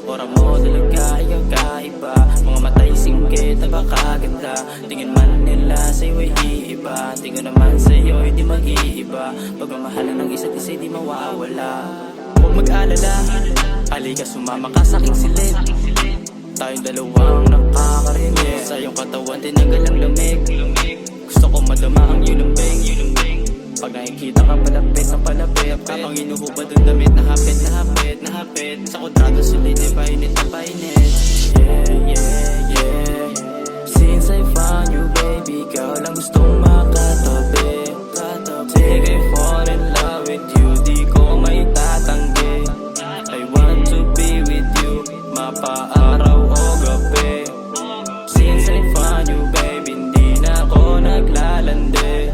Ora mo talaga ay kakaiba. Mga matay singgit na bakaganda. Tingin man nila sa'yo ay iiba. Tingin naman sa'yo ay di mag-iiba. Pagmamahalan ng isa't isa di mawawala. Huwag mag-alala, halika sumama ka sa'king silid. Tayong dalawang nakakarinig. Sa iyong katawan tinagal ang lamig. Gusto ko madama ang yulumbing. Pag nakikita ka palapit na palapit, kapang inuhubad ang damit na hapit na hapit na hapit. Sa kudrado silid ay painit na painit. Yeah. Since I found you baby, ikaw lang gustong makatabi. Take I fall in love with you, di ko may tatanggi. I want to be with you, mapaaraw o gabi. Since I found you baby, hindi na ako naglalandi.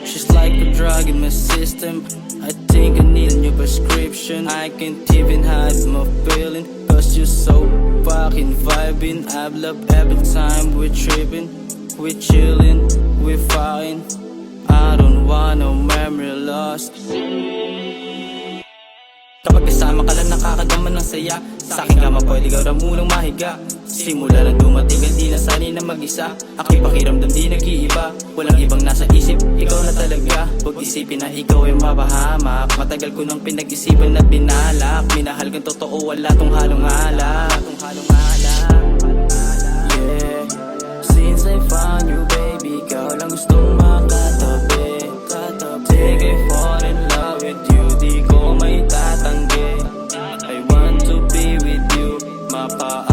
She's like a drug in my system. I think I need a new prescription. I can't even hide my feeling, cause you're so fucking vibing. I love every time we're tripping, we're chilling, we're fine. I don't want no memory lost. Kapag kasama ka lang nakakagaman ng saya. Sa aking kama pwede ka ramulang mahiga. Simula na dumating di na sanay na mag-isa. Aking pakiramdam di nag-iiba. Walang ibang nasa isip, ikaw na talaga. Huwag isipin na ikaw ay mapahamak. Matagal ko nang pinag-isipan at binalak. Minahal kang totoo, wala tong halong alak. Yeah, since I found you baby, ikaw lang gustong makatabi. Take I fall in love with you, di ko may tatanggi. I want to be with you, mapa